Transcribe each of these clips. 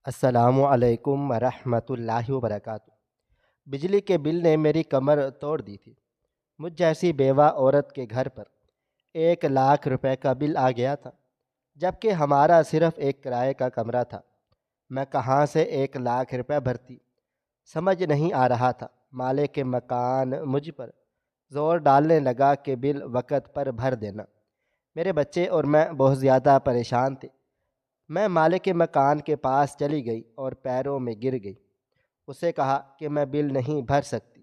السلام علیکم ورحمۃ اللہ وبرکاتہ۔ بجلی کے بل نے میری کمر توڑ دی تھی۔ مجھ جیسی بیوہ عورت کے گھر پر 1 لاکھ روپے کا بل آ گیا تھا، جبکہ ہمارا صرف ایک کرائے کا کمرہ تھا۔ میں کہاں سے 1 لاکھ روپے بھرتی، سمجھ نہیں آ رہا تھا۔ مالک مکان مجھ پر زور ڈالنے لگا کہ بل وقت پر بھر دینا۔ میرے بچے اور میں بہت زیادہ پریشان تھے۔ میں مالک مکان کے پاس چلی گئی اور پیروں میں گر گئی۔ اسے کہا کہ میں بل نہیں بھر سکتی،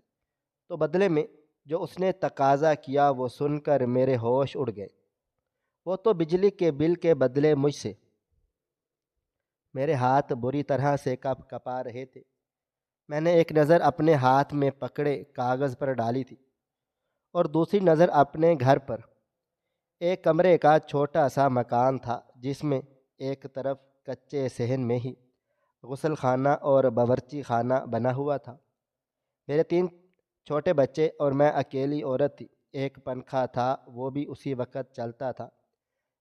تو بدلے میں جو اس نے تقاضا کیا وہ سن کر میرے ہوش اڑ گئے۔ وہ تو بجلی کے بل کے بدلے مجھ سے۔ میرے ہاتھ بری طرح سے کپ کپا رہے تھے۔ میں نے ایک نظر اپنے ہاتھ میں پکڑے کاغذ پر ڈالی تھی اور دوسری نظر اپنے گھر پر۔ ایک کمرے کا چھوٹا سا مکان تھا، جس میں ایک طرف کچے صحن میں ہی غسل خانہ اور باورچی خانہ بنا ہوا تھا۔ میرے 3 چھوٹے بچے اور میں اکیلی عورت تھی۔ ایک پنکھا تھا، وہ بھی اسی وقت چلتا تھا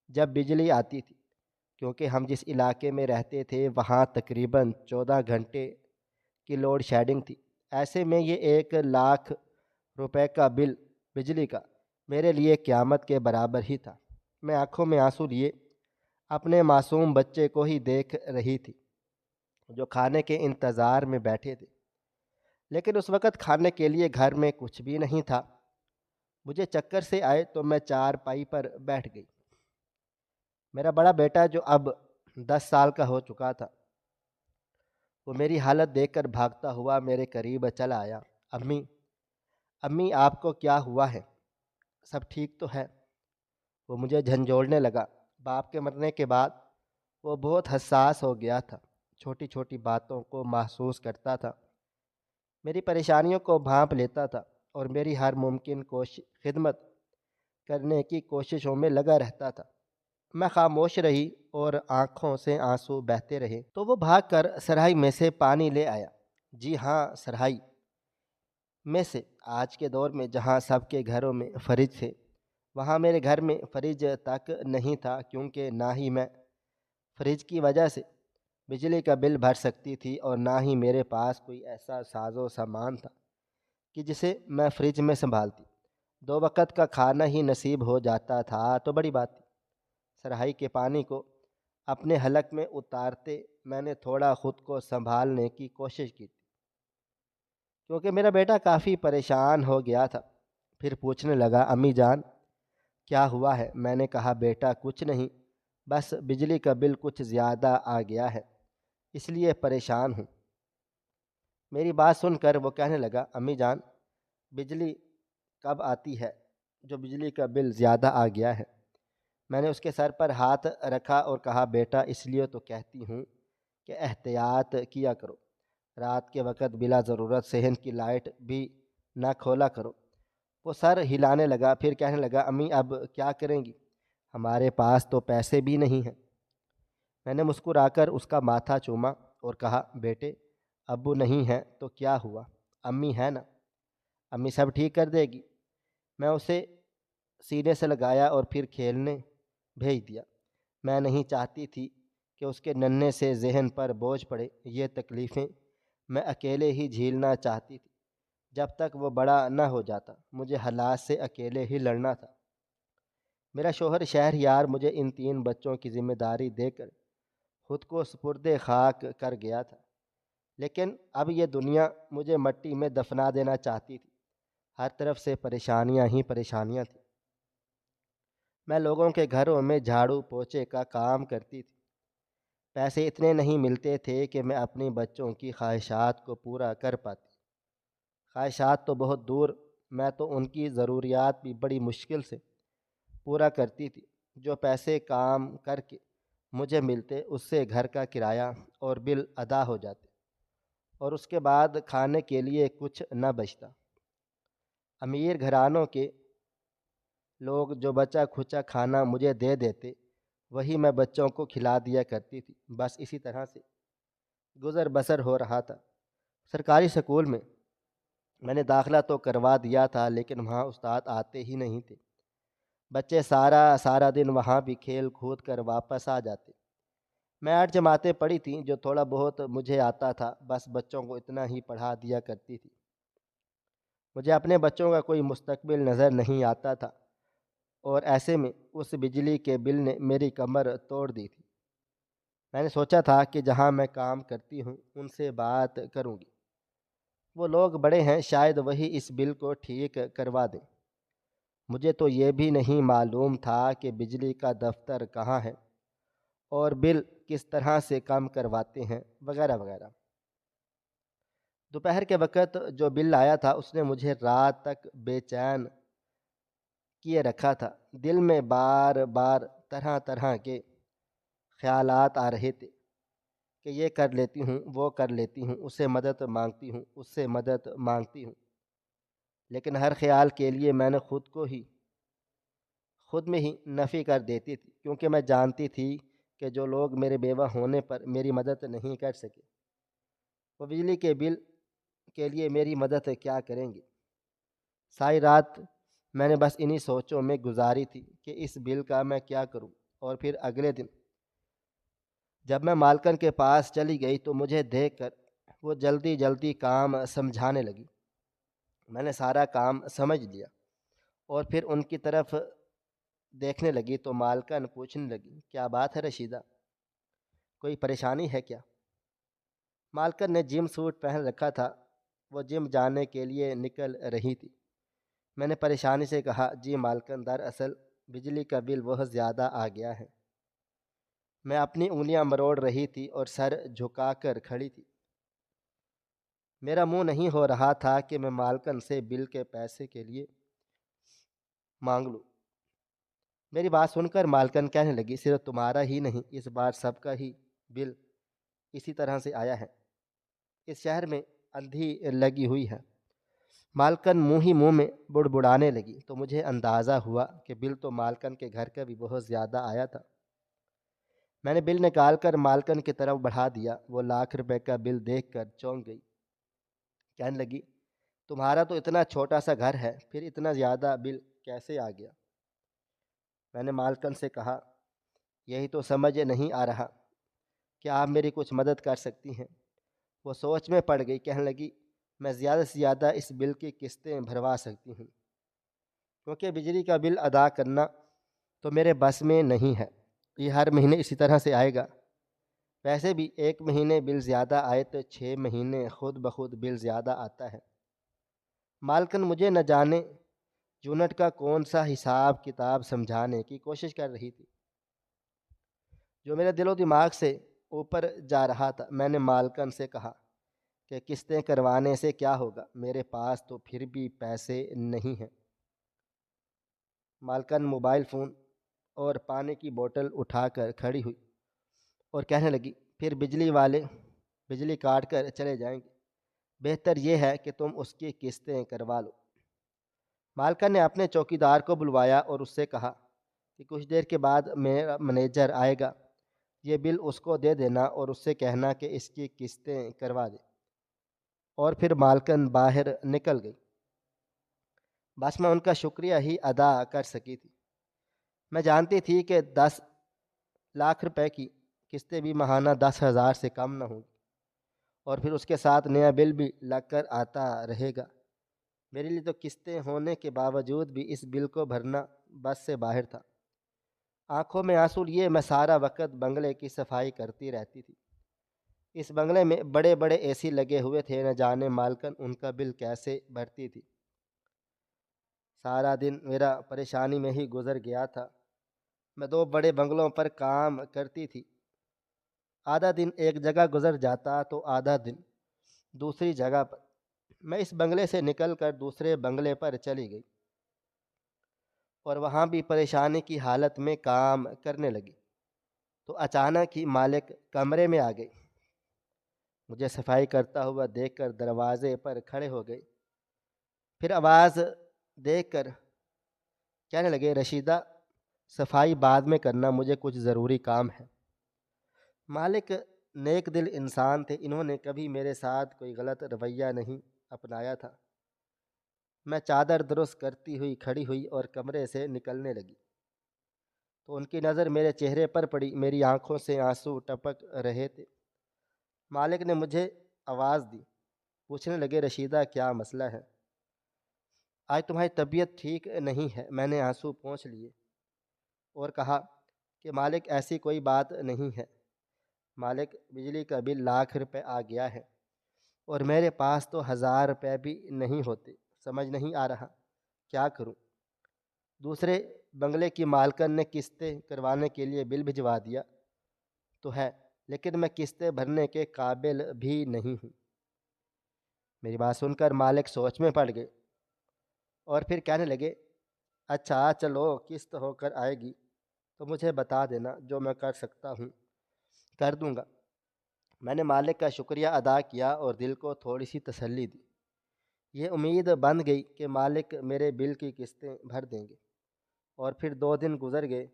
جب بجلی آتی تھی، کیونکہ ہم جس علاقے میں رہتے تھے وہاں تقریباً 14 گھنٹے کی لوڈ شیڈنگ تھی۔ ایسے میں یہ 1 لاکھ روپے کا بل بجلی کا میرے لیے قیامت کے برابر ہی تھا۔ میں آنکھوں میں آنسو لیے اپنے معصوم بچے کو ہی دیکھ رہی تھی، جو کھانے کے انتظار میں بیٹھے تھے، لیکن اس وقت کھانے کے لیے گھر میں کچھ بھی نہیں تھا۔ مجھے چکر سے آئے تو میں چارپائی پر بیٹھ گئی۔ میرا بڑا بیٹا جو اب 10 سال کا ہو چکا تھا، وہ میری حالت دیکھ کر بھاگتا ہوا میرے قریب چلا آیا۔ امی امی آپ کو کیا ہوا ہے؟ سب ٹھیک تو ہے؟ وہ مجھے جھنجھوڑنے لگا۔ باپ کے مرنے کے بعد وہ بہت حساس ہو گیا تھا، چھوٹی چھوٹی باتوں کو محسوس کرتا تھا، میری پریشانیوں کو بھانپ لیتا تھا اور میری ہر ممکن خدمت کرنے کی کوششوں میں لگا رہتا تھا۔ میں خاموش رہی اور آنکھوں سے آنسو بہتے رہے تو وہ بھاگ کر سرہائی میں سے پانی لے آیا۔ جی ہاں، سرہائی میں سے۔ آج کے دور میں جہاں سب کے گھروں میں فریج تھے، وہاں میرے گھر میں فریج تک نہیں تھا، کیونکہ نہ ہی میں فریج کی وجہ سے بجلی کا بل بھر سکتی تھی اور نہ ہی میرے پاس کوئی ایسا ساز و سامان تھا کہ جسے میں فریج میں سنبھالتی۔ 2 وقت کا کھانا ہی نصیب ہو جاتا تھا تو بڑی بات تھی۔ سرہائی کے پانی کو اپنے حلق میں اتارتے میں نے تھوڑا خود کو سنبھالنے کی کوشش کی تھی، کیونکہ میرا بیٹا کافی پریشان ہو گیا تھا۔ پھر پوچھنے لگا، امی جان کیا ہوا ہے؟ میں نے کہا، بیٹا کچھ نہیں، بس بجلی کا بل کچھ زیادہ آ گیا ہے، اس لیے پریشان ہوں۔ میری بات سن کر وہ کہنے لگا، امی جان بجلی کب آتی ہے جو بجلی کا بل زیادہ آ گیا ہے؟ میں نے اس کے سر پر ہاتھ رکھا اور کہا، بیٹا اس لیے تو کہتی ہوں کہ احتیاط کیا کرو، رات کے وقت بلا ضرورت صحن کی لائٹ بھی نہ کھولا کرو۔ وہ سر ہلانے لگا، پھر کہنے لگا، امی اب کیا کریں گی؟ ہمارے پاس تو پیسے بھی نہیں ہیں۔ میں نے مسکرا کر اس کا ماتھا چوما اور کہا، بیٹے ابو نہیں ہیں تو کیا ہوا، امی ہے نا، امی سب ٹھیک کر دے گی۔ میں اسے سینے سے لگایا اور پھر کھیلنے بھیج دیا۔ میں نہیں چاہتی تھی کہ اس کے ننھے سے ذہن پر بوجھ پڑے۔ یہ تکلیفیں میں اکیلے ہی جھیلنا چاہتی تھی جب تک وہ بڑا نہ ہو جاتا۔ مجھے حالات سے اکیلے ہی لڑنا تھا۔ میرا شوہر شہریار مجھے ان 3 بچوں کی ذمہ داری دے کر خود کو سپرد خاک کر گیا تھا، لیکن اب یہ دنیا مجھے مٹی میں دفنا دینا چاہتی تھی۔ ہر طرف سے پریشانیاں ہی پریشانیاں تھیں۔ میں لوگوں کے گھروں میں جھاڑو پوچھے کا کام کرتی تھی۔ پیسے اتنے نہیں ملتے تھے کہ میں اپنی بچوں کی خواہشات کو پورا کر پاتی۔ خواہشات تو بہت دور، میں تو ان کی ضروریات بھی بڑی مشکل سے پورا کرتی تھی۔ جو پیسے کام کر کے مجھے ملتے، اس سے گھر کا کرایہ اور بل ادا ہو جاتے اور اس کے بعد کھانے کے لیے کچھ نہ بچتا۔ امیر گھرانوں کے لوگ جو بچا کھچا کھانا مجھے دے دیتے، وہی میں بچوں کو کھلا دیا کرتی تھی۔ بس اسی طرح سے گزر بسر ہو رہا تھا۔ سرکاری اسکول میں نے داخلہ تو کروا دیا تھا، لیکن وہاں استاد آتے ہی نہیں تھے۔ بچے سارا دن وہاں بھی کھیل کود کر واپس آ جاتے۔ میں 8 جماعتیں پڑھی تھیں، جو تھوڑا بہت مجھے آتا تھا، بس بچوں کو اتنا ہی پڑھا دیا کرتی تھی۔ مجھے اپنے بچوں کا کوئی مستقبل نظر نہیں آتا تھا، اور ایسے میں اس بجلی کے بل نے میری کمر توڑ دی تھی۔ میں نے سوچا تھا کہ جہاں میں کام کرتی ہوں ان سے بات کروں گی، وہ لوگ بڑے ہیں، شاید وہی اس بل کو ٹھیک کروا دیں۔ مجھے تو یہ بھی نہیں معلوم تھا کہ بجلی کا دفتر کہاں ہے اور بل کس طرح سے کم کرواتے ہیں، وغیرہ وغیرہ۔ دوپہر کے وقت جو بل آیا تھا اس نے مجھے رات تک بے چین کیے رکھا تھا۔ دل میں بار بار طرح طرح کے خیالات آ رہے تھے کہ یہ کر لیتی ہوں، وہ کر لیتی ہوں، اس سے مدد مانگتی ہوں، اس سے مدد مانگتی ہوں، لیکن ہر خیال کے لیے میں نے خود میں ہی نفی کر دیتی تھی، کیونکہ میں جانتی تھی کہ جو لوگ میرے بیوہ ہونے پر میری مدد نہیں کر سکے، وہ بجلی کے بل کے لیے میری مدد کیا کریں گے۔ ساری رات میں نے بس انہی سوچوں میں گزاری تھی کہ اس بل کا میں کیا کروں، اور پھر اگلے دن جب میں مالکن کے پاس چلی گئی تو مجھے دیکھ کر وہ جلدی جلدی کام سمجھانے لگی۔ میں نے سارا کام سمجھ لیا اور پھر ان کی طرف دیکھنے لگی تو مالکن پوچھنے لگی، کیا بات ہے رشیدہ، کوئی پریشانی ہے کیا؟ مالکن نے جم سوٹ پہن رکھا تھا، وہ جم جانے کے لیے نکل رہی تھی۔ میں نے پریشانی سے کہا، جی مالکن، دراصل بجلی کا بل بہت زیادہ آ گیا ہے۔ میں اپنی انگلیاں مروڑ رہی تھی اور سر جھکا کر کھڑی تھی۔ میرا منہ نہیں ہو رہا تھا کہ میں مالکن سے بل کے پیسے کے لیے مانگ لوں۔ میری بات سن کر مالکن کہنے لگی، صرف تمہارا ہی نہیں، اس بار سب کا ہی بل اسی طرح سے آیا ہے، اس شہر میں اندھی لگی ہوئی ہے۔ مالکن منہ ہی منہ میں بڑبڑانے لگی تو مجھے اندازہ ہوا کہ بل تو مالکن کے گھر کا بھی بہت زیادہ آیا تھا۔ میں نے بل نکال کر مالکن کی طرف بڑھا دیا۔ وہ ₹1,00,000 کا بل دیکھ کر چونک گئی، کہنے لگی، تمہارا تو اتنا چھوٹا سا گھر ہے، پھر اتنا زیادہ بل کیسے آ گیا؟ میں نے مالکن سے کہا، یہی تو سمجھ نہیں آ رہا کہ آپ میری کچھ مدد کر سکتی ہیں۔ وہ سوچ میں پڑ گئی، کہنے لگی، میں زیادہ سے زیادہ اس بل کی قسطیں بھروا سکتی ہوں، کیونکہ بجلی کا بل ادا کرنا تو میرے بس میں نہیں ہے، یہ ہر مہینے اسی طرح سے آئے گا۔ ویسے بھی 1 مہینے بل زیادہ آئے تو 6 مہینے خود بخود بل زیادہ آتا ہے۔ مالکن مجھے نہ جانے یونٹ کا کون سا حساب کتاب سمجھانے کی کوشش کر رہی تھی، جو میرے دل و دماغ سے اوپر جا رہا تھا۔ میں نے مالکن سے کہا کہ قسطیں کروانے سے کیا ہوگا، میرے پاس تو پھر بھی پیسے نہیں ہیں۔ مالکن موبائل فون اور پانی کی بوتل اٹھا کر کھڑی ہوئی اور کہنے لگی، پھر بجلی والے بجلی کاٹ کر چلے جائیں گے، بہتر یہ ہے کہ تم اس کی قسطیں کروا لو۔ مالکن نے اپنے چوکیدار کو بلوایا اور اس سے کہا کہ کچھ دیر کے بعد میرا مینیجر آئے گا، یہ بل اس کو دے دینا اور اس سے کہنا کہ اس کی قسطیں کروا دے۔ اور پھر مالکن باہر نکل گئی۔ بس میں ان کا شکریہ ہی ادا کر سکی تھی۔ میں جانتی تھی کہ 10 لاکھ روپے کی قسطیں بھی ماہانہ 10,000 سے کم نہ ہوں گی، اور پھر اس کے ساتھ نیا بل بھی لگ کر آتا رہے گا۔ میرے لیے تو قسطیں ہونے کے باوجود بھی اس بل کو بھرنا بس سے باہر تھا۔ آنکھوں میں آنسو لیے میں سارا وقت بنگلے کی صفائی کرتی رہتی تھی۔ اس بنگلے میں بڑے بڑے اے سی لگے ہوئے تھے، نہ جانے مالکن ان کا بل کیسے بھرتی تھی۔ سارا دن میرا پریشانی میں ہی گزر گیا تھا۔ میں 2 بڑے بنگلوں پر کام کرتی تھی۔ آدھا دن ایک جگہ گزر جاتا تو آدھا دن دوسری جگہ پر۔ میں اس بنگلے سے نکل کر دوسرے بنگلے پر چلی گئی اور وہاں بھی پریشانی کی حالت میں کام کرنے لگی تو اچانک ہی مالک کمرے میں آ گئی۔ مجھے صفائی کرتا ہوا دیکھ کر دروازے پر کھڑے ہو گئے، پھر آواز دیکھ کر کہنے لگے، رشیدہ، صفائی بعد میں کرنا، مجھے کچھ ضروری کام ہے۔ مالک نیک دل انسان تھے، انہوں نے کبھی میرے ساتھ کوئی غلط رویہ نہیں اپنایا تھا۔ میں چادر درست کرتی ہوئی کھڑی ہوئی اور کمرے سے نکلنے لگی۔ تو ان کی نظر میرے چہرے پر پڑی، میری آنکھوں سے آنسو ٹپک رہے تھے۔ مالک نے مجھے آواز دی، پوچھنے لگے رشیدہ کیا مسئلہ ہے؟ آج تمہاری طبیعت ٹھیک نہیں ہے۔ میں نے آنسو پونچھ لیے اور کہا کہ مالک ایسی کوئی بات نہیں ہے۔ مالک بجلی کا بل لاکھ روپے آ گیا ہے اور میرے پاس تو 1000 روپے بھی نہیں ہوتے، سمجھ نہیں آ رہا کیا کروں۔ دوسرے بنگلے کی مالکن نے قسطیں کروانے کے لیے بل بھجوا دیا تو ہے، لیکن میں قسطیں بھرنے کے قابل بھی نہیں ہوں۔ میری بات سن کر مالک سوچ میں پڑ گئے اور پھر کہنے لگے اچھا چلو، قسط ہو کر آئے گی تو مجھے بتا دینا، جو میں کر سکتا ہوں کر دوں گا۔ میں نے مالک کا شکریہ ادا کیا اور دل کو تھوڑی سی تسلی دی۔ یہ امید بن گئی کہ مالک میرے بل کی قسطیں بھر دیں گے۔ اور پھر 2 دن گزر گئے۔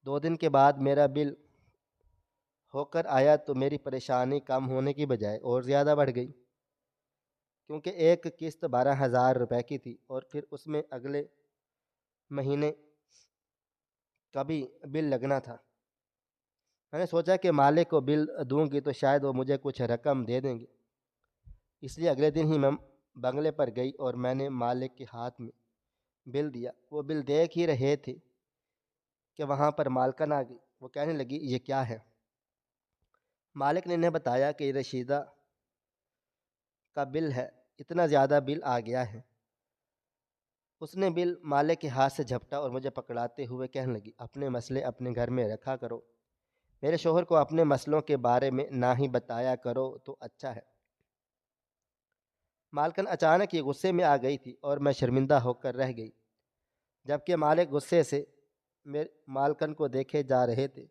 2 دن کے بعد میرا بل ہو کر آیا تو میری پریشانی کم ہونے کی بجائے اور زیادہ بڑھ گئی، کیونکہ ایک قسط 12,000 روپے کی تھی اور پھر اس میں اگلے مہینے کا بھی بل لگنا تھا۔ میں نے سوچا کہ مالک کو بل دوں گی تو شاید وہ مجھے کچھ رقم دے دیں گے، اس لیے اگلے دن ہی میں بنگلے پر گئی اور میں نے مالک کے ہاتھ میں بل دیا۔ وہ بل دیکھ ہی رہے تھے کہ وہاں پر مالکن آ گئی۔ وہ کہنے لگی یہ کیا ہے؟ مالک نے انہیں بتایا کہ یہ رشیدہ کا بل ہے، اتنا زیادہ بل آ گیا ہے۔ اس نے بل مالک کے ہاتھ سے جھپٹا اور مجھے پکڑاتے ہوئے کہنے لگی اپنے مسئلے اپنے گھر میں رکھا کرو، میرے شوہر کو اپنے مسئلوں کے بارے میں نہ ہی بتایا کرو تو اچھا ہے۔ مالکن اچانک یہ غصے میں آ گئی تھی اور میں شرمندہ ہو کر رہ گئی، جبکہ مالک غصے سے مالکن کو دیکھے جا رہے تھے،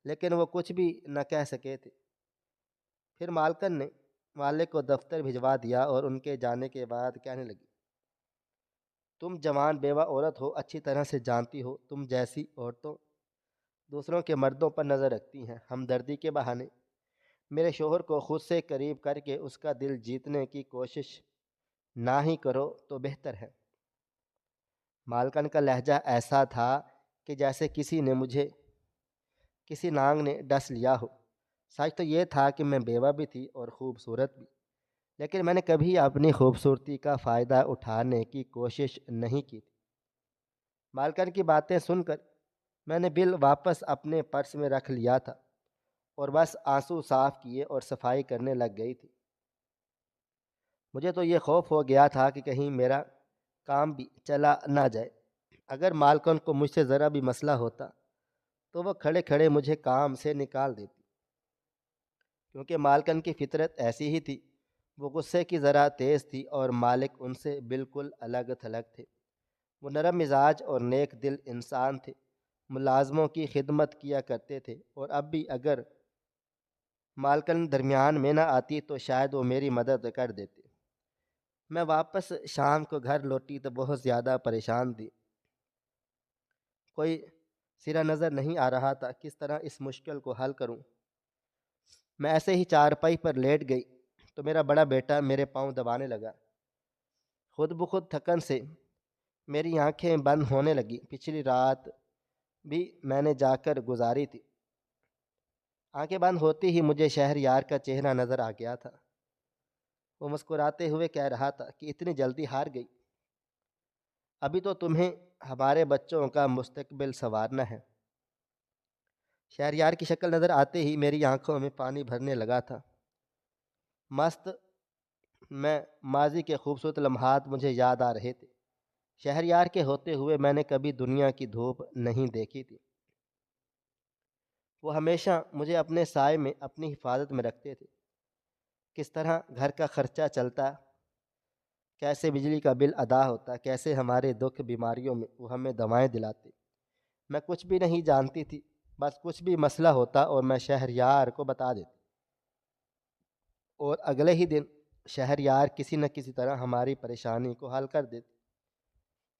لیکن وہ کچھ بھی نہ کہہ سکے تھے۔ پھر مالکن نے مالک کو دفتر بھجوا دیا اور ان کے جانے کے بعد کہنے لگی تم جوان بیوہ عورت ہو، اچھی طرح سے جانتی ہو تم جیسی عورتوں دوسروں کے مردوں پر نظر رکھتی ہیں۔ ہمدردی کے بہانے میرے شوہر کو خود سے قریب کر کے اس کا دل جیتنے کی کوشش نہ ہی کرو تو بہتر ہے۔ مالکن کا لہجہ ایسا تھا کہ جیسے کسی نانگ نے ڈس لیا ہو۔ سچ تو یہ تھا کہ میں بیوہ بھی تھی اور خوبصورت بھی، لیکن میں نے کبھی اپنی خوبصورتی کا فائدہ اٹھانے کی کوشش نہیں کی تھی۔ مالکن کی باتیں سن کر میں نے بل واپس اپنے پرس میں رکھ لیا تھا اور بس آنسو صاف کیے اور صفائی کرنے لگ گئی تھی۔ مجھے تو یہ خوف ہو گیا تھا کہ کہیں میرا کام بھی چلا نہ جائے۔ اگر مالکن کو مجھ سے ذرا بھی مسئلہ ہوتا تو وہ کھڑے کھڑے مجھے کام سے نکال دیتی، کیونکہ مالکن کی فطرت ایسی ہی تھی۔ وہ غصے کی ذرا تیز تھی اور مالک ان سے بالکل الگ تھلگ تھے۔ وہ نرم مزاج اور نیک دل انسان تھے، ملازموں کی خدمت کیا کرتے تھے، اور اب بھی اگر مالکن درمیان میں نہ آتی تو شاید وہ میری مدد کر دیتے۔ میں واپس شام کو گھر لوٹی تو بہت زیادہ پریشان تھی۔ کوئی سرا نظر نہیں آ رہا تھا، کس طرح اس مشکل کو حل کروں۔ میں ایسے ہی چارپائی پر لیٹ گئی تو میرا بڑا بیٹا میرے پاؤں دبانے لگا۔ خود بخود تھکن سے میری آنکھیں بند ہونے لگی۔ پچھلی رات بھی میں نے جا کر گزاری تھی۔ آنکھیں بند ہوتی ہی مجھے شہریار کا چہرہ نظر آ گیا تھا۔ وہ مسکراتے ہوئے کہہ رہا تھا کہ اتنی جلدی ہار گئی، ابھی تو تمہیں ہمارے بچوں کا مستقبل سنوارنا ہے۔ شہریار کی شکل نظر آتے ہی میری آنکھوں میں پانی بھرنے لگا تھا۔ مست میں ماضی کے خوبصورت لمحات مجھے یاد آ رہے تھے۔ شہریار کے ہوتے ہوئے میں نے کبھی دنیا کی دھوپ نہیں دیکھی تھی۔ وہ ہمیشہ مجھے اپنے سائے میں اپنی حفاظت میں رکھتے تھے۔ کس طرح گھر کا خرچہ چلتا، کیسے بجلی کا بل ادا ہوتا، کیسے ہمارے دکھ بیماریوں میں وہ ہمیں دوائیں دلاتے، میں کچھ بھی نہیں جانتی تھی۔ بس کچھ بھی مسئلہ ہوتا اور میں شہریار کو بتا دیتی، اور اگلے ہی دن شہریار کسی نہ کسی طرح ہماری پریشانی کو حل کر دیتے۔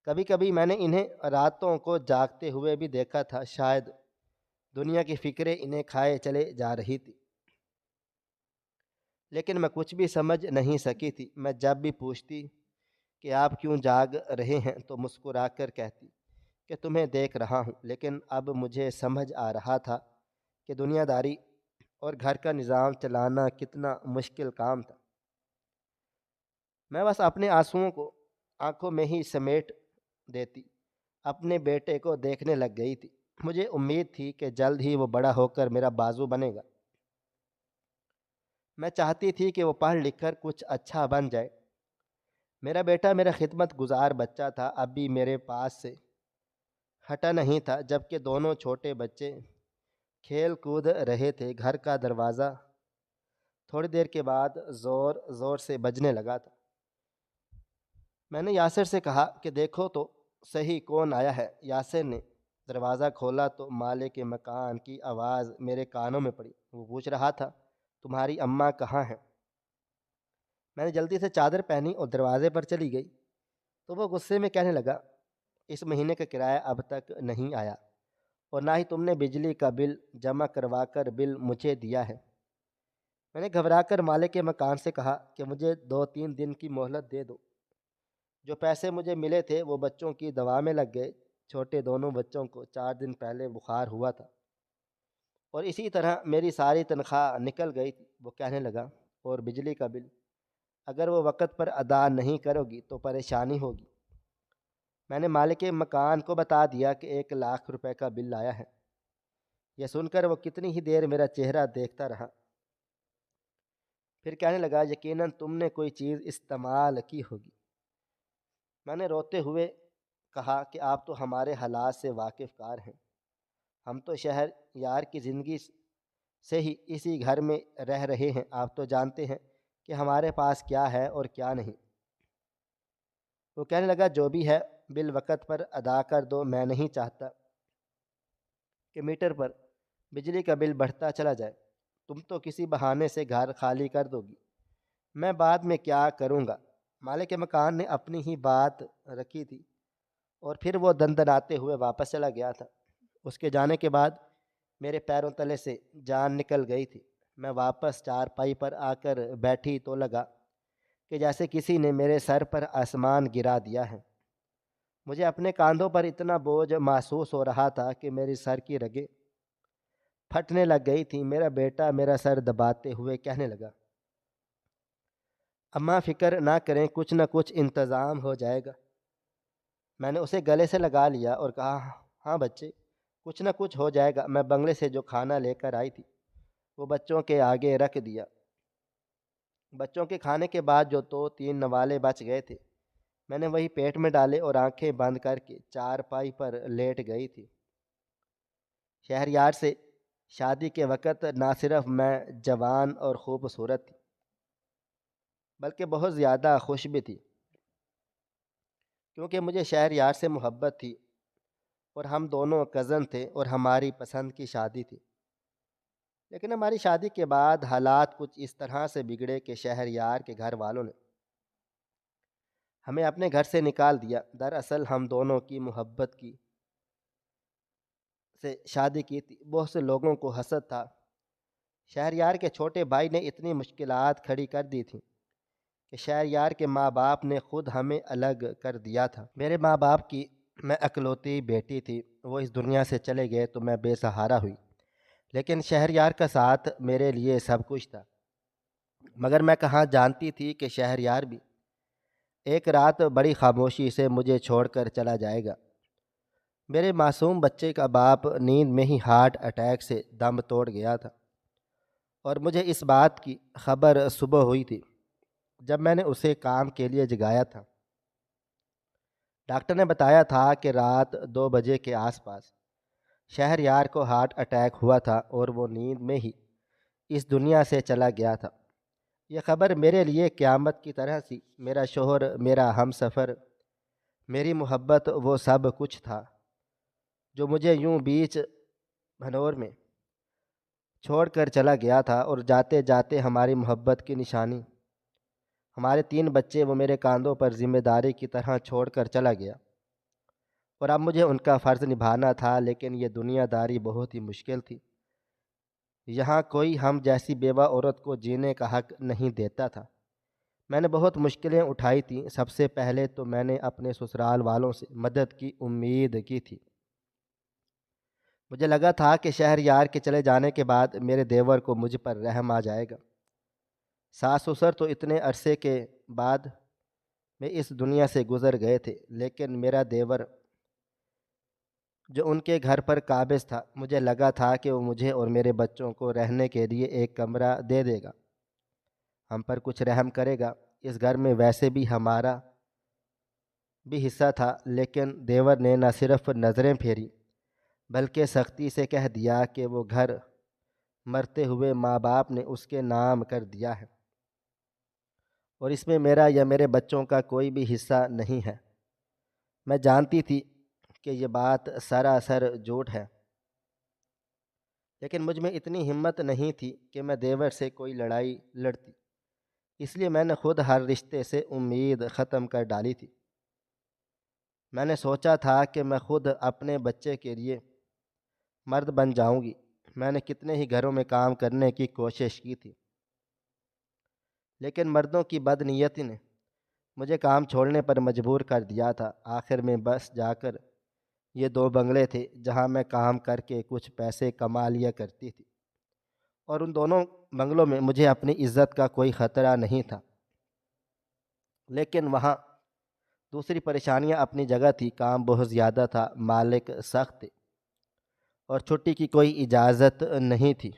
کبھی کبھی میں نے انہیں راتوں کو جاگتے ہوئے بھی دیکھا تھا، شاید دنیا کی فکریں انہیں کھائے چلے جا رہی تھی، لیکن میں کچھ بھی سمجھ نہیں سکی تھی۔ میں جب بھی پوچھتی کہ آپ کیوں جاگ رہے ہیں تو مسکرا کر کہتی کہ تمہیں دیکھ رہا ہوں، لیکن اب مجھے سمجھ آ رہا تھا کہ دنیا داری اور گھر کا نظام چلانا کتنا مشکل کام تھا۔ میں بس اپنے آنسوؤں کو آنکھوں میں ہی سمیٹ دیتی اپنے بیٹے کو دیکھنے لگ گئی تھی۔ مجھے امید تھی کہ جلد ہی وہ بڑا ہو کر میرا بازو بنے گا۔ میں چاہتی تھی کہ وہ پڑھ لکھ کر کچھ اچھا بن جائے۔ میرا بیٹا میرا خدمت گزار بچہ تھا، اب بھی میرے پاس سے ہٹا نہیں تھا، جبکہ دونوں چھوٹے بچے کھیل کود رہے تھے۔ گھر کا دروازہ تھوڑی دیر کے بعد زور زور سے بجنے لگا تھا۔ میں نے یاسر سے کہا کہ دیکھو تو صحیح کون آیا ہے۔ یاسر نے دروازہ کھولا تو مالک مکان کی آواز میرے کانوں میں پڑی۔ وہ پوچھ رہا تھا، تمہاری اماں کہاں ہیں؟ میں نے جلدی سے چادر پہنی اور دروازے پر چلی گئی تو وہ غصے میں کہنے لگا، اس مہینے کا کرایہ اب تک نہیں آیا اور نہ ہی تم نے بجلی کا بل جمع کروا کر بل مجھے دیا ہے۔ میں نے گھبرا کر مالک مکان سے کہا کہ مجھے 2-3 دن کی مہلت دے دو۔ جو پیسے مجھے ملے تھے وہ بچوں کی دوا میں لگ گئے۔ چھوٹے دونوں بچوں کو 4 دن پہلے بخار ہوا تھا اور اسی طرح میری ساری تنخواہ نکل گئی تھی۔ وہ کہنے لگا، اور بجلی کا بل اگر وہ وقت پر ادا نہیں کرو گی تو پریشانی ہوگی۔ میں نے مالک مکان کو بتا دیا کہ 1 لاکھ روپے کا بل آیا ہے۔ یہ سن کر وہ کتنی ہی دیر میرا چہرہ دیکھتا رہا، پھر کہنے لگا، یقیناً تم نے کوئی چیز استعمال کی ہوگی۔ میں نے روتے ہوئے کہا کہ آپ تو ہمارے حالات سے واقف کار ہیں، ہم تو شہر یار کی زندگی سے ہی اسی گھر میں رہ رہے ہیں، آپ تو جانتے ہیں کہ ہمارے پاس کیا ہے اور کیا نہیں۔ وہ کہنے لگا، جو بھی ہے بل وقت پر ادا کر دو، میں نہیں چاہتا کہ میٹر پر بجلی کا بل بڑھتا چلا جائے۔ تم تو کسی بہانے سے گھر خالی کر دو گی، میں بعد میں کیا کروں گا؟ مالک مکان نے اپنی ہی بات رکھی تھی اور پھر وہ دندناتے ہوئے واپس چلا گیا تھا۔ اس کے جانے کے بعد میرے پیروں تلے سے جان نکل گئی تھی۔ میں واپس چارپائی پر آ کر بیٹھی تو لگا کہ جیسے کسی نے میرے سر پر آسمان گرا دیا ہے۔ مجھے اپنے کاندھوں پر اتنا بوجھ محسوس ہو رہا تھا کہ میری سر کی رگیں پھٹنے لگ گئی تھیں۔ میرا بیٹا میرا سر دباتے ہوئے کہنے لگا، اماں فکر نہ کریں، کچھ نہ کچھ انتظام ہو جائے گا۔ میں نے اسے گلے سے لگا لیا اور کہا، ہاں بچے، کچھ نہ کچھ ہو جائے گا۔ میں بنگلے سے جو کھانا لے کر آئی تھی وہ بچوں کے آگے رکھ دیا۔ بچوں کے کھانے کے بعد جو 2-3 نوالے بچ گئے تھے میں نے وہی پیٹ میں ڈالے اور آنکھیں بند کر کے چارپائی پر لیٹ گئی تھی۔ شہریار سے شادی کے وقت نہ صرف میں جوان اور خوبصورت تھی بلکہ بہت زیادہ خوش بھی تھی، کیونکہ مجھے شہریار سے محبت تھی اور ہم دونوں کزن تھے اور ہماری پسند کی شادی تھی۔ لیکن ہماری شادی کے بعد حالات کچھ اس طرح سے بگڑے کہ شہریار کے گھر والوں نے ہمیں اپنے گھر سے نکال دیا۔ دراصل ہم دونوں کی محبت کی سے شادی کی تھی۔ بہت سے لوگوں کو حسد تھا۔ شہریار کے چھوٹے بھائی نے اتنی مشکلات کھڑی کر دی تھیں کہ شہریار کے ماں باپ نے خود ہمیں الگ کر دیا تھا۔ میرے ماں باپ کی میں اکلوتی بیٹی تھی، وہ اس دنیا سے چلے گئے تو میں بے سہارا ہوئی، لیکن شہریار کا ساتھ میرے لیے سب کچھ تھا۔ مگر میں کہاں جانتی تھی کہ شہریار بھی ایک رات بڑی خاموشی سے مجھے چھوڑ کر چلا جائے گا۔ میرے معصوم بچے کا باپ نیند میں ہی ہارٹ اٹیک سے دم توڑ گیا تھا اور مجھے اس بات کی خبر صبح ہوئی تھی جب میں نے اسے کام کے لیے جگایا تھا۔ ڈاکٹر نے بتایا تھا کہ رات 2 بجے کے آس پاس شہریار کو ہارٹ اٹیک ہوا تھا اور وہ نیند میں ہی اس دنیا سے چلا گیا تھا۔ یہ خبر میرے لیے قیامت کی طرح تھی۔ میرا شوہر، میرا ہم سفر، میری محبت، وہ سب کچھ تھا جو مجھے یوں بیچ بھنور میں چھوڑ کر چلا گیا تھا، اور جاتے جاتے ہماری محبت کی نشانی، ہمارے 3 بچے، وہ میرے کاندھوں پر ذمہ داری کی طرح چھوڑ کر چلا گیا، اور اب مجھے ان کا فرض نبھانا تھا۔ لیکن یہ دنیا داری بہت ہی مشکل تھی۔ یہاں کوئی ہم جیسی بیوہ عورت کو جینے کا حق نہیں دیتا تھا۔ میں نے بہت مشکلیں اٹھائی تھیں۔ سب سے پہلے تو میں نے اپنے سسرال والوں سے مدد کی امید کی تھی۔ مجھے لگا تھا کہ شہریار کے چلے جانے کے بعد میرے دیور کو مجھ پر رحم آ جائے گا۔ ساس سسر تو اتنے عرصے کے بعد میں اس دنیا سے گزر گئے تھے، لیکن میرا دیور جو ان کے گھر پر قابض تھا، مجھے لگا تھا کہ وہ مجھے اور میرے بچوں کو رہنے کے لیے ایک کمرہ دے دے گا، ہم پر کچھ رحم کرے گا۔ اس گھر میں ویسے بھی ہمارا بھی حصہ تھا، لیکن دیور نے نہ صرف نظریں پھیری بلکہ سختی سے کہہ دیا کہ وہ گھر مرتے ہوئے ماں باپ نے اس کے نام کر دیا ہے اور اس میں میرا یا میرے بچوں کا کوئی بھی حصہ نہیں ہے۔ میں جانتی تھی کہ یہ بات سراسر جھوٹ ہے، لیکن مجھ میں اتنی ہمت نہیں تھی کہ میں دیور سے کوئی لڑائی لڑتی، اس لیے میں نے خود ہر رشتے سے امید ختم کر ڈالی تھی۔ میں نے سوچا تھا کہ میں خود اپنے بچے کے لیے مرد بن جاؤں گی۔ میں نے کتنے ہی گھروں میں کام کرنے کی کوشش کی تھی، لیکن مردوں کی بدنیتی نے مجھے کام چھوڑنے پر مجبور کر دیا تھا۔ آخر میں بس جا کر یہ 2 بنگلے تھے جہاں میں کام کر کے کچھ پیسے کما لیا کرتی تھی، اور ان دونوں بنگلوں میں مجھے اپنی عزت کا کوئی خطرہ نہیں تھا، لیکن وہاں دوسری پریشانیاں اپنی جگہ تھی۔ کام بہت زیادہ تھا، مالک سخت تھے اور چھٹی کی کوئی اجازت نہیں تھی۔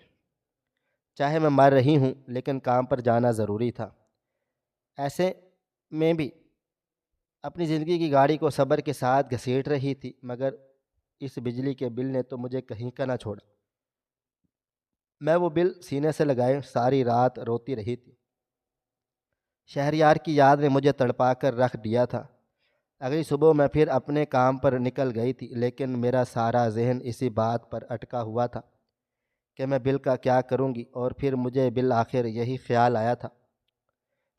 چاہے میں مر رہی ہوں لیکن کام پر جانا ضروری تھا۔ ایسے میں بھی اپنی زندگی کی گاڑی کو صبر کے ساتھ گھسیٹ رہی تھی، مگر اس بجلی کے بل نے تو مجھے کہیں کا نہ چھوڑا۔ میں وہ بل سینے سے لگائے ساری رات روتی رہی تھی۔ شہریار کی یاد نے مجھے تڑپا کر رکھ دیا تھا۔ اگلی صبح میں پھر اپنے کام پر نکل گئی تھی، لیکن میرا سارا ذہن اسی بات پر اٹکا ہوا تھا کہ میں بل کا کیا کروں گی۔ اور پھر مجھے بالآخر یہی خیال آیا تھا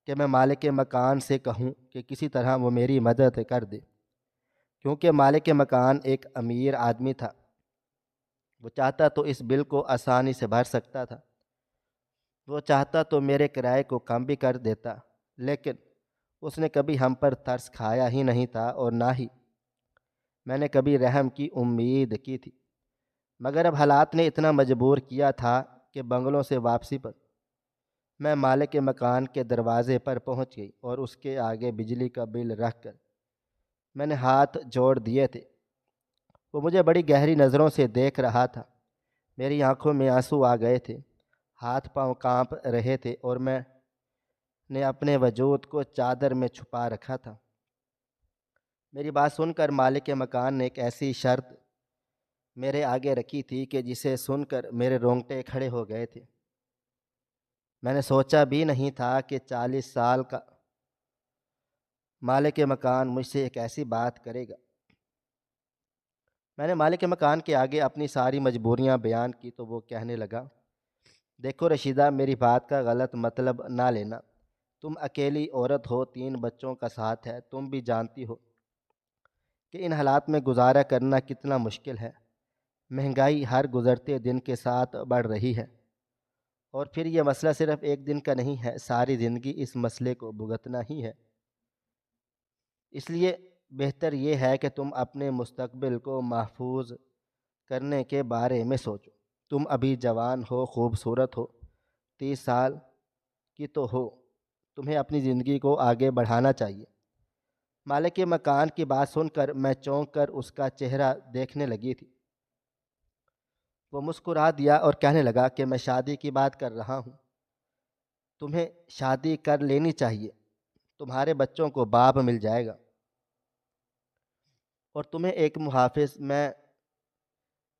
کہ میں مالک مکان سے کہوں کہ کسی طرح وہ میری مدد کر دے، کیونکہ مالک مکان ایک امیر آدمی تھا۔ وہ چاہتا تو اس بل کو آسانی سے بھر سکتا تھا، وہ چاہتا تو میرے کرائے کو کم بھی کر دیتا، لیکن اس نے کبھی ہم پر ترس کھایا ہی نہیں تھا اور نہ ہی میں نے کبھی رحم کی امید کی تھی۔ مگر اب حالات نے اتنا مجبور کیا تھا کہ بنگلوں سے واپسی پر میں مالک مکان کے دروازے پر پہنچ گئی اور اس کے آگے بجلی کا بل رکھ کر میں نے ہاتھ جوڑ دیے تھے۔ وہ مجھے بڑی گہری نظروں سے دیکھ رہا تھا، میری آنکھوں میں آنسو آ گئے تھے، ہاتھ پاؤں کانپ رہے تھے اور میں نے اپنے وجود کو چادر میں چھپا رکھا تھا۔ میری بات سن کر مالک مکان نے ایک ایسی شرط میرے آگے رکھی تھی کہ جسے سن کر میرے رونگٹے کھڑے ہو گئے تھے۔ میں نے سوچا بھی نہیں تھا کہ 40 سال کا مالک مکان مجھ سے ایک ایسی بات کرے گا۔ میں نے مالک مکان کے آگے اپنی ساری مجبوریاں بیان کی تو وہ کہنے لگا، دیکھو رشیدہ، میری بات کا غلط مطلب نہ لینا، تم اکیلی عورت ہو، 3 بچوں کا ساتھ ہے، تم بھی جانتی ہو کہ ان حالات میں گزارا کرنا کتنا مشکل ہے۔ مہنگائی ہر گزرتے دن کے ساتھ بڑھ رہی ہے، اور پھر یہ مسئلہ صرف ایک دن کا نہیں ہے، ساری زندگی اس مسئلے کو بھگتنا ہی ہے۔ اس لیے بہتر یہ ہے کہ تم اپنے مستقبل کو محفوظ کرنے کے بارے میں سوچو۔ تم ابھی جوان ہو، خوبصورت ہو، 30 سال کی تو ہو، تمہیں اپنی زندگی کو آگے بڑھانا چاہیے۔ مالک مکان کی بات سن کر میں چونک کر اس کا چہرہ دیکھنے لگی تھی۔ وہ مسکرا دیا اور کہنے لگا کہ میں شادی کی بات کر رہا ہوں، تمہیں شادی کر لینی چاہیے، تمہارے بچوں کو باپ مل جائے گا اور تمہیں ایک محافظ۔ میں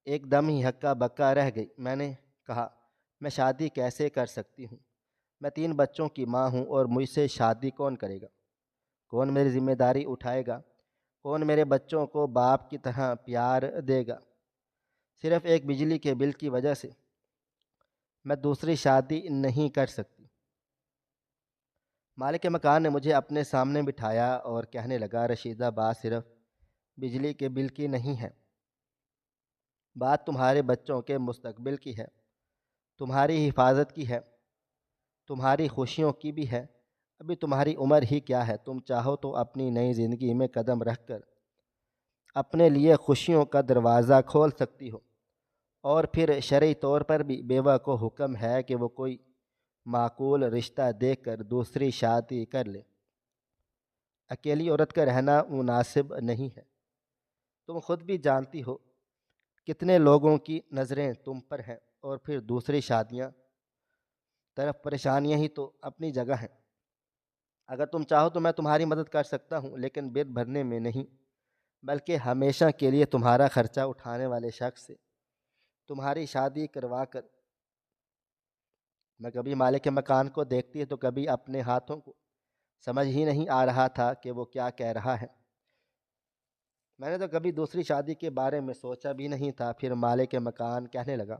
ایک دم ہی ہکا بکا رہ گئی۔ میں نے کہا، میں شادی کیسے کر سکتی ہوں؟ میں 3 بچوں کی ماں ہوں اور مجھ سے شادی کون کرے گا؟ کون میری ذمہ داری اٹھائے گا؟ کون میرے بچوں کو باپ کی طرح پیار دے گا؟ صرف ایک بجلی کے بل کی وجہ سے میں دوسری شادی نہیں کر سکتی۔ مالک مکان نے مجھے اپنے سامنے بٹھایا اور کہنے لگا، رشیدہ، بات صرف بجلی کے بل کی نہیں ہے، بات تمہارے بچوں کے مستقبل کی ہے، تمہاری حفاظت کی ہے، تمہاری خوشیوں کی بھی ہے۔ ابھی تمہاری عمر ہی کیا ہے، تم چاہو تو اپنی نئی زندگی میں قدم رکھ کر اپنے لیے خوشیوں کا دروازہ کھول سکتی ہو۔ اور پھر شرعی طور پر بھی بیوہ کو حکم ہے کہ وہ کوئی معقول رشتہ دیکھ کر دوسری شادی کر لے۔ اکیلی عورت کا رہنا مناسب نہیں ہے۔ تم خود بھی جانتی ہو کتنے لوگوں کی نظریں تم پر ہیں، اور پھر دوسری شادیاں طرف پریشانیاں ہی تو اپنی جگہ ہیں۔ اگر تم چاہو تو میں تمہاری مدد کر سکتا ہوں، لیکن بل بھرنے میں نہیں، بلکہ ہمیشہ کے لیے تمہارا خرچہ اٹھانے والے شخص سے تمہاری شادی کروا کر۔ میں کبھی مالک کے مکان کو دیکھتی تو کبھی اپنے ہاتھوں کو سمجھ ہی نہیں آ رہا تھا کہ وہ کیا کہہ رہا ہے۔ میں نے تو کبھی دوسری شادی کے بارے میں سوچا بھی نہیں تھا۔ پھر مالک کے مکان کہنے لگا،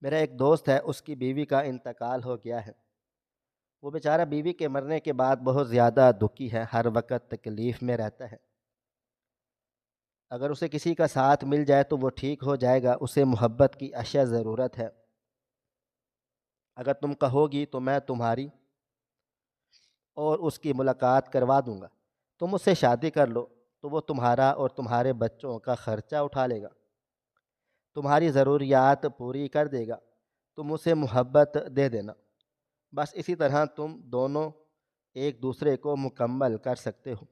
میرا ایک دوست ہے، اس کی بیوی کا انتقال ہو گیا ہے۔ وہ بیچارہ بیوی کے مرنے کے بعد بہت زیادہ دکھی ہے، ہر وقت تکلیف میں رہتا ہے۔ اگر اسے کسی کا ساتھ مل جائے تو وہ ٹھیک ہو جائے گا، اسے محبت کی اشد ضرورت ہے۔ اگر تم کہو گی تو میں تمہاری اور اس کی ملاقات کروا دوں گا۔ تم اس سے شادی کر لو تو وہ تمہارا اور تمہارے بچوں کا خرچہ اٹھا لے گا، تمہاری ضروریات پوری کر دے گا، تم اسے محبت دے دینا۔ بس اسی طرح تم دونوں ایک دوسرے کو مکمل کر سکتے ہو۔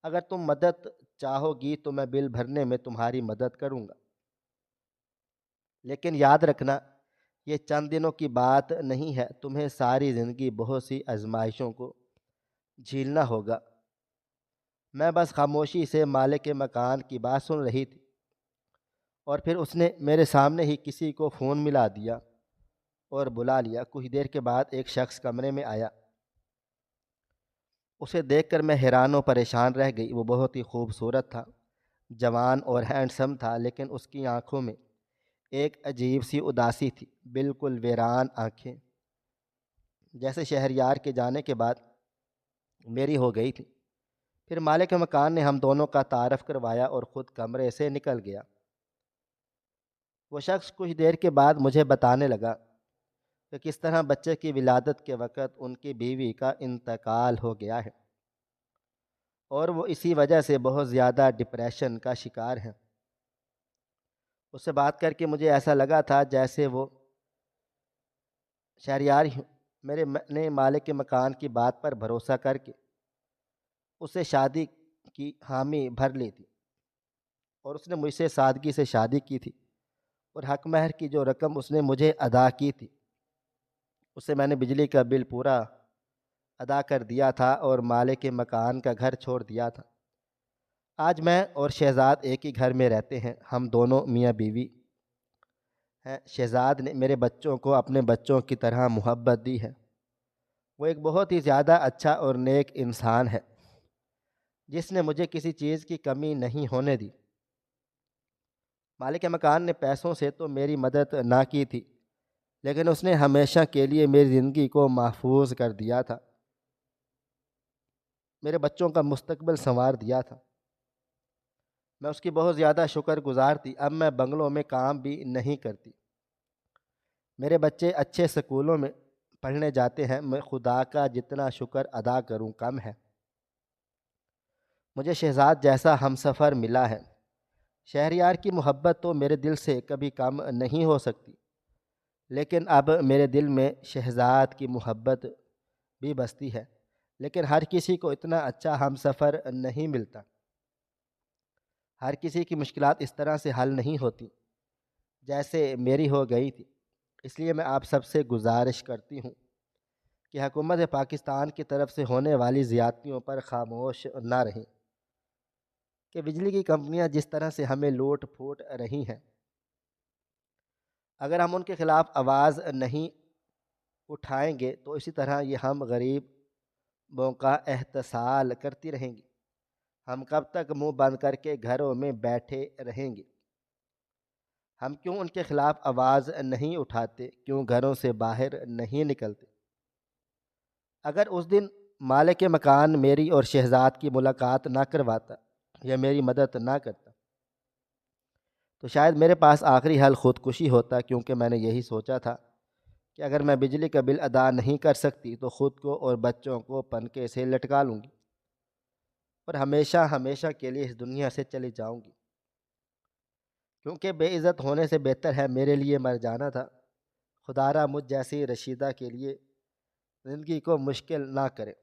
اگر تم مدد چاہو گی تو میں بل بھرنے میں تمہاری مدد کروں گا، لیکن یاد رکھنا یہ چند دنوں کی بات نہیں ہے، تمہیں ساری زندگی بہت سی آزمائشوں کو جھیلنا ہوگا۔ میں بس خاموشی سے مالک مکان کی بات سن رہی تھی، اور پھر اس نے میرے سامنے ہی کسی کو فون ملا دیا اور بلا لیا۔ کچھ دیر کے بعد ایک شخص کمرے میں آیا۔ اسے دیکھ کر میں حیران و پریشان رہ گئی۔ وہ بہت ہی خوبصورت تھا، جوان اور ہینڈسم تھا، لیکن اس کی آنکھوں میں ایک عجیب سی اداسی تھی، بالکل ویران آنکھیں، جیسے شہریار کے جانے کے بعد میری ہو گئی تھی۔ پھر مالک مکان نے ہم دونوں کا تعارف کروایا اور خود کمرے سے نکل گیا۔ وہ شخص کچھ دیر کے بعد مجھے بتانے لگا کہ کس طرح بچے کی ولادت کے وقت ان کی بیوی کا انتقال ہو گیا ہے، اور وہ اسی وجہ سے بہت زیادہ ڈپریشن کا شکار ہیں۔ اس سے بات کر کے مجھے ایسا لگا تھا جیسے وہ شہریار ہی ہوں۔ نے مالک کے مکان کی بات پر بھروسہ کر کے اسے شادی کی حامی بھر لی تھی، اور اس نے مجھ سے سادگی سے شادی کی تھی، اور حق مہر کی جو رقم اس نے مجھے ادا کی تھی اسے میں نے بجلی کا بل پورا ادا کر دیا تھا اور مالک کے مکان کا گھر چھوڑ دیا تھا۔ آج میں اور شہزاد ایک ہی گھر میں رہتے ہیں، ہم دونوں میاں بیوی ہیں۔ شہزاد نے میرے بچوں کو اپنے بچوں کی طرح محبت دی ہے۔ وہ ایک بہت ہی زیادہ اچھا اور نیک انسان ہے، جس نے مجھے کسی چیز کی کمی نہیں ہونے دی۔ مالک مکان نے پیسوں سے تو میری مدد نہ کی تھی، لیکن اس نے ہمیشہ کے لیے میری زندگی کو محفوظ کر دیا تھا، میرے بچوں کا مستقبل سنوار دیا تھا۔ میں اس کی بہت زیادہ شکر گزار تھی۔ اب میں بنگلوں میں کام بھی نہیں کرتی، میرے بچے اچھے سکولوں میں پڑھنے جاتے ہیں۔ میں خدا کا جتنا شکر ادا کروں کم ہے۔ مجھے شہزاد جیسا ہمسفر ملا ہے۔ شہریار کی محبت تو میرے دل سے کبھی کم نہیں ہو سکتی، لیکن اب میرے دل میں شہزاد کی محبت بھی بستی ہے۔ لیکن ہر کسی کو اتنا اچھا ہمسفر نہیں ملتا، ہر کسی کی مشکلات اس طرح سے حل نہیں ہوتی جیسے میری ہو گئی تھی۔ اس لیے میں آپ سب سے گزارش کرتی ہوں کہ حکومت پاکستان کی طرف سے ہونے والی زیادتیوں پر خاموش نہ رہیں، کہ بجلی کی کمپنیاں جس طرح سے ہمیں لوٹ پھوٹ رہی ہیں، اگر ہم ان کے خلاف آواز نہیں اٹھائیں گے تو اسی طرح یہ ہم غریبوں کا احتسال کرتی رہیں گی۔ ہم کب تک منہ بند کر کے گھروں میں بیٹھے رہیں گے؟ ہم کیوں ان کے خلاف آواز نہیں اٹھاتے؟ کیوں گھروں سے باہر نہیں نکلتے؟ اگر اس دن مالک مکان میری اور شہزاد کی ملاقات نہ کرواتا یا میری مدد نہ کرتا تو شاید میرے پاس آخری حل خودکشی ہوتا، کیونکہ میں نے یہی سوچا تھا کہ اگر میں بجلی کا بل ادا نہیں کر سکتی تو خود کو اور بچوں کو پنکھے سے لٹکا لوں گی اور ہمیشہ ہمیشہ کے لیے اس دنیا سے چلی جاؤں گی، کیونکہ بے عزت ہونے سے بہتر ہے میرے لیے مر جانا تھا۔ خدا را مجھ جیسی رشیدہ کے لیے زندگی کو مشکل نہ کرے۔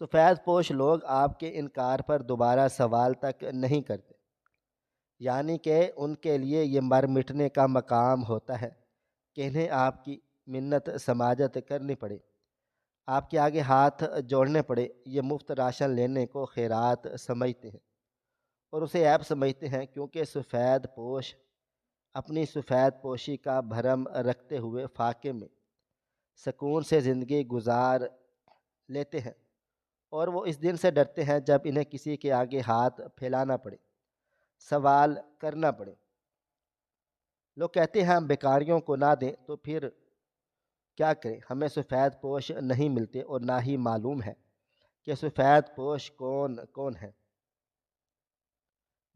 سفید پوش لوگ آپ کے انکار پر دوبارہ سوال تک نہیں کرتے، یعنی کہ ان کے لیے یہ مر مٹنے کا مقام ہوتا ہے کہ انہیں آپ کی منت سماجت کرنی پڑے، آپ کے آگے ہاتھ جوڑنے پڑے۔ یہ مفت راشن لینے کو خیرات سمجھتے ہیں اور اسے عیب سمجھتے ہیں، کیونکہ سفید پوش اپنی سفید پوشی کا بھرم رکھتے ہوئے فاقے میں سکون سے زندگی گزار لیتے ہیں، اور وہ اس دن سے ڈرتے ہیں جب انہیں کسی کے آگے ہاتھ پھیلانا پڑے، سوال کرنا پڑے۔ لوگ کہتے ہیں ہم بیکاریوں کو نہ دیں، تو پھر کیا کریں؟ ہمیں سفید پوش نہیں ملتے اور نہ ہی معلوم ہے کہ سفید پوش کون کون ہے۔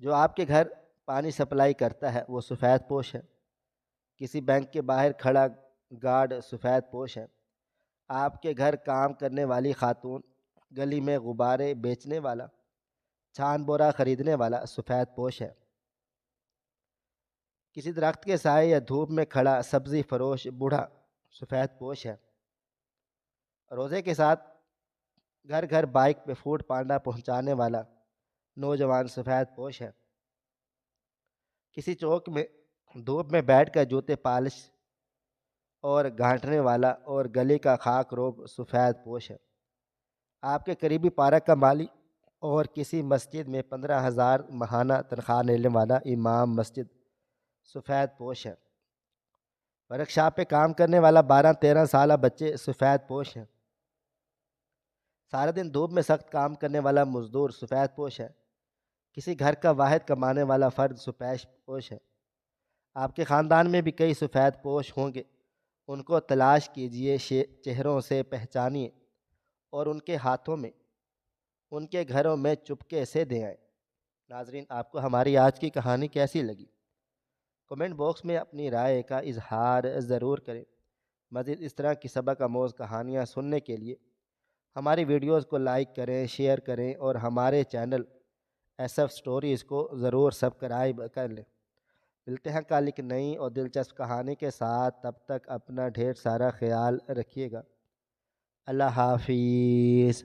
جو آپ کے گھر پانی سپلائی کرتا ہے وہ سفید پوش ہے، کسی بینک کے باہر کھڑا گارڈ سفید پوش ہے، آپ کے گھر کام کرنے والی خاتون، گلی میں غبارے بیچنے والا، چھان بورا خریدنے والا سفید پوش ہے، کسی درخت کے سائے یا دھوپ میں کھڑا سبزی فروش بوڑھا سفید پوش ہے، روزے کے ساتھ گھر گھر بائک پہ فوڈ پانڈا پہنچانے والا نوجوان سفید پوش ہے، کسی چوک میں دھوپ میں بیٹھ کر جوتے پالش اور گھانٹنے والا اور گلی کا خاک روب سفید پوش ہے، آپ کے قریبی پارک کا مالی اور کسی مسجد میں 15,000 ماہانہ تنخواہ لینے والا امام مسجد سفید پوش ہے، ورک شاپ پہ کام کرنے والا 12-13 سالہ بچے سفید پوش ہیں، سارے دن دھوپ میں سخت کام کرنے والا مزدور سفید پوش ہے، کسی گھر کا واحد کمانے والا فرد سفید پوش ہے۔ آپ کے خاندان میں بھی کئی سفید پوش ہوں گے، ان کو تلاش کیجئے، چہروں سے پہچانیے اور ان کے ہاتھوں میں، ان کے گھروں میں چپکے سے دے آئیں۔ ناظرین، آپ کو ہماری آج کی کہانی کیسی لگی؟ کمنٹ باکس میں اپنی رائے کا اظہار ضرور کریں۔ مزید اس طرح کی سبق آموز کہانیاں سننے کے لیے ہماری ویڈیوز کو لائک کریں، شیئر کریں اور ہمارے چینل ایس ایف سٹوریز کو ضرور سبسکرائب کر لیں۔ ملتے ہیں کل ایک نئی اور دلچسپ کہانی کے ساتھ، تب تک اپنا ڈھیر سارا خیال رکھیے گا۔ اللہ حافظ۔